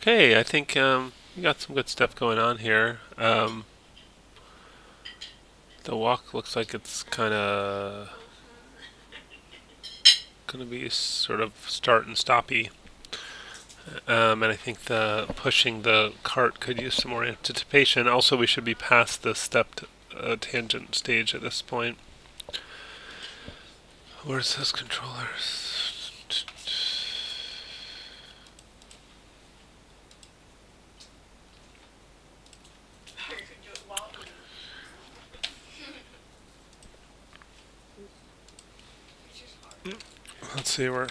Okay, I think we got some good stuff going on here. The walk looks like it's kind of going to be sort of start and stoppy. And I think the pushing the cart could use some more anticipation. Also, we should be past the stepped tangent stage at this point. Where's those controllers? Let's see, we're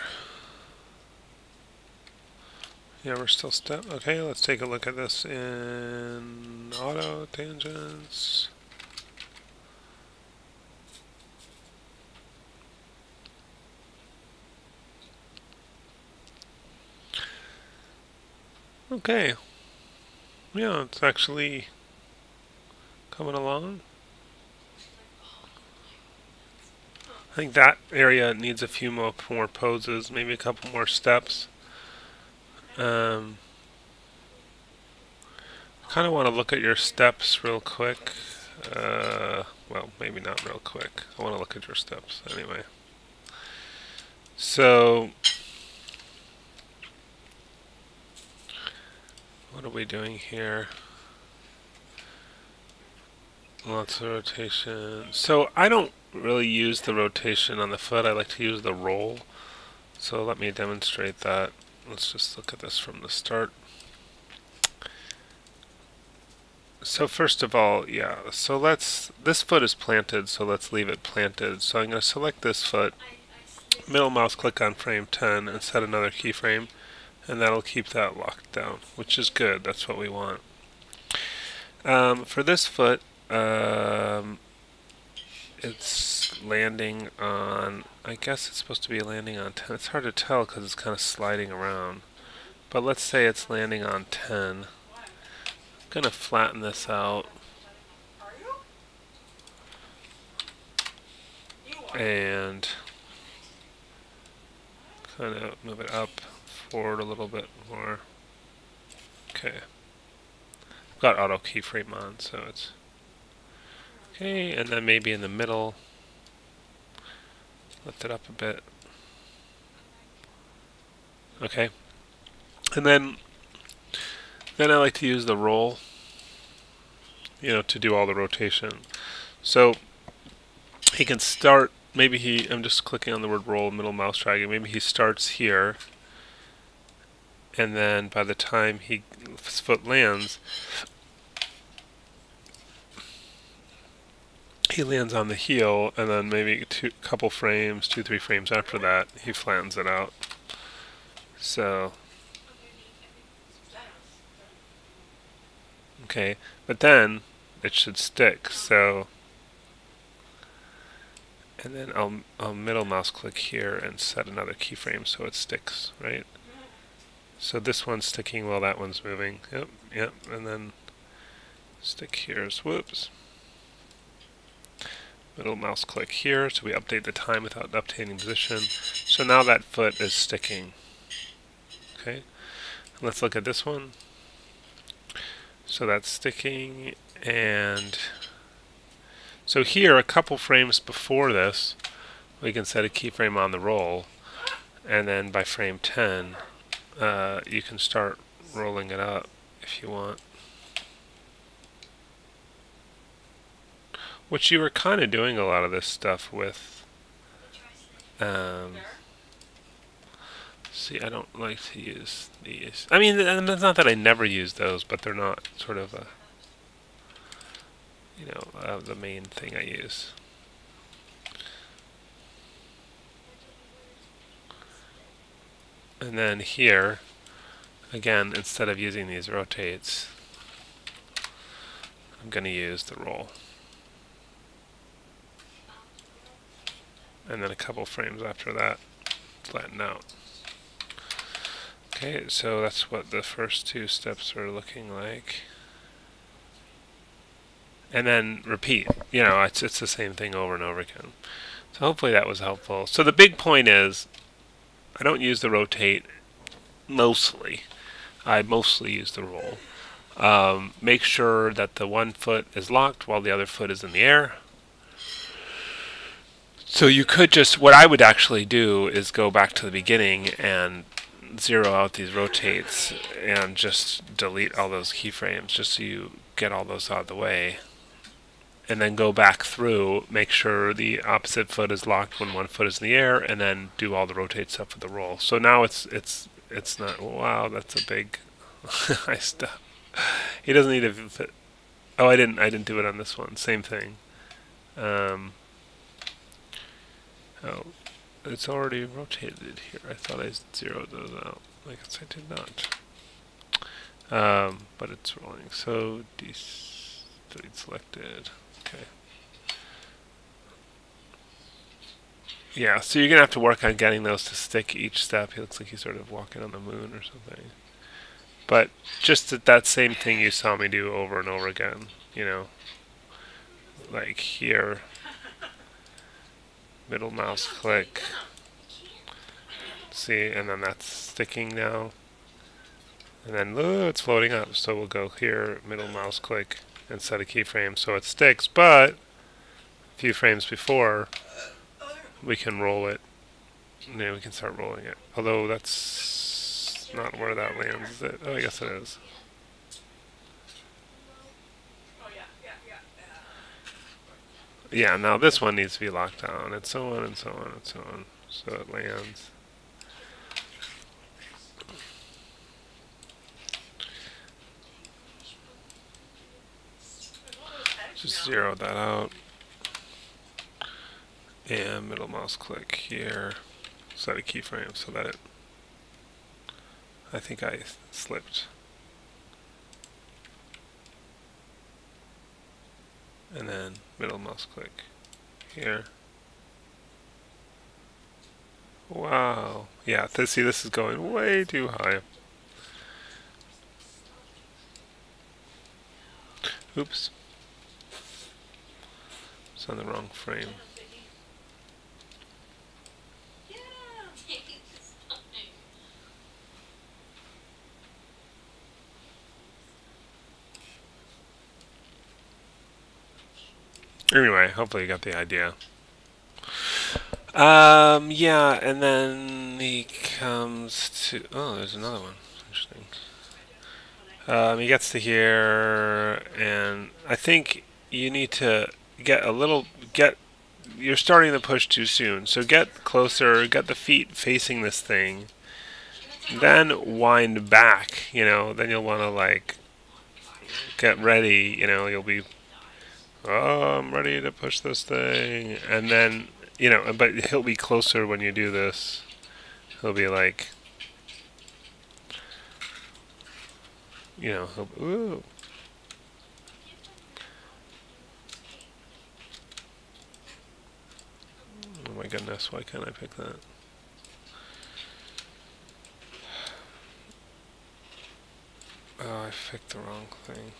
still step. Okay, let's take a look at this in auto tangents. Okay, yeah, it's actually coming along. I think that area needs a few more poses, maybe a couple more steps. Kind of want to look at your steps real quick. Well, maybe not real quick. I want to look at your steps anyway. So, what are we doing here? Lots of rotation. So I don't really use the rotation on the foot. I like to use the roll. So let me demonstrate that. Let's just look at this from the start. So first of all, yeah, so this foot is planted, so let's leave it planted. So I'm going to select this foot, middle mouse click on frame 10 and set another keyframe, and that'll keep that locked down, which is good. That's what we want. For this foot, it's landing on, I guess it's supposed to be landing on 10. It's hard to tell because it's kind of sliding around. But let's say it's landing on 10. I'm going to flatten this out. And kind of move it up, forward a little bit more. Okay. I've got auto keyframe on, so it's okay, and then maybe in the middle, lift it up a bit. Okay. And then I like to use the roll, to do all the rotation. So he can start, I'm just clicking on the word roll, middle mouse dragging, maybe he starts here, and then by the time his foot lands, he lands on the heel, and then maybe couple frames, 2-3 frames after that, he flattens it out. So, okay, but then it should stick. So, and then I'll middle mouse click here and set another keyframe so it sticks, right? So this one's sticking while that one's moving. Yep, and then stick here. Whoops. Middle mouse click here, so we update the time without updating position. So now that foot is sticking. Okay, and let's look at this one. So that's sticking, and so here, a couple frames before this, we can set a keyframe on the roll, and then by frame 10, you can start rolling it up if you want. Which you were kind of doing a lot of this stuff with. See, I don't like to use these. I mean, it's not that I never use those, but they're not sort of the main thing I use. And then here, again, instead of using these rotates, I'm going to use the roll. And then a couple frames after that, flatten out. Okay, so that's what the first two steps are looking like. And then repeat. It's the same thing over and over again. So hopefully that was helpful. So the big point is, I don't use the rotate mostly. I mostly use the roll. Make sure that the one foot is locked while the other foot is in the air. So you could just, what I would actually do is go back to the beginning and zero out these rotates and just delete all those keyframes just so you get all those out of the way. And then go back through, make sure the opposite foot is locked when one foot is in the air, and then do all the rotate stuff for the roll. So now it's not, wow, that's a big, I stopped. He doesn't need to fit. Oh, I didn't do it on this one. Same thing. Oh, it's already rotated here. I thought I zeroed those out. I guess I did not. But it's rolling. So delete selected. Okay. Yeah, so you're gonna have to work on getting those to stick each step. He looks like he's sort of walking on the moon or something. But just that same thing you saw me do over and over again, you know, like here, middle mouse click, see, and then that's sticking now, and then it's floating up, so we'll go here, middle mouse click, and set a keyframe so it sticks, but a few frames before, we can roll it, and then we can start rolling it, although that's not where that lands, is it? Oh, I guess it is. Yeah, now this one needs to be locked down, and so on and so on and so on, so it lands. Just zero that out, and middle mouse click here, set a keyframe so that I think I slipped. And then middle mouse click here. Wow. Yeah, see, this is going way too high. Oops. It's on the wrong frame. Anyway, hopefully you got the idea. Yeah, and then he comes to, oh, there's another one. Interesting. He gets to here, and I think you need to you're starting to push too soon. So get closer, get the feet facing this thing, then wind back, you know, then you'll want to, like, get ready, you know, you'll be, oh, I'm ready to push this thing, and then, you know, but he'll be closer when you do this. He'll be like, you know, ooh. Oh my goodness, why can't I pick that? Oh, I picked the wrong thing.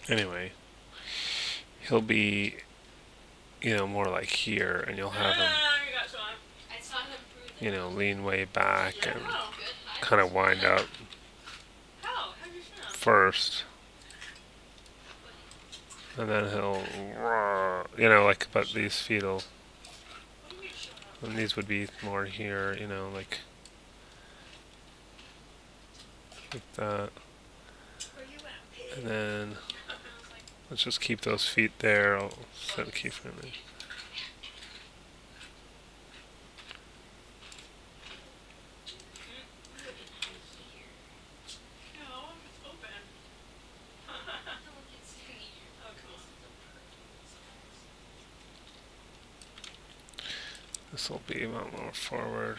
Anyway, he'll be, you know, more like here, and you'll have him, you know, lean way back and kind of wind up first, and then he'll, you know, like, but these feet will, and these would be more here, you know, like that, and then let's just keep those feet there. I'll set a keyframe in. This will be a lot more forward.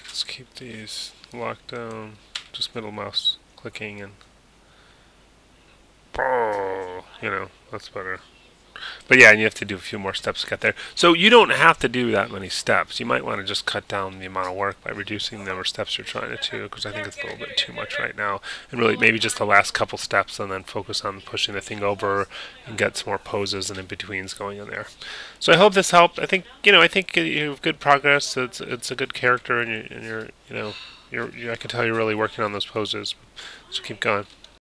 Just keep these locked down. Just middle mouse clicking and, you know, that's better. But yeah, and you have to do a few more steps to get there. So you don't have to do that many steps. You might want to just cut down the amount of work by reducing the number of steps you're trying to do, because I think it's a little bit too much right now. And really, maybe just the last couple steps, and then focus on pushing the thing over and get some more poses and in-betweens going in there. So I hope this helped. I think you have good progress. It's a good character, and you're I can tell you're really working on those poses. So keep going.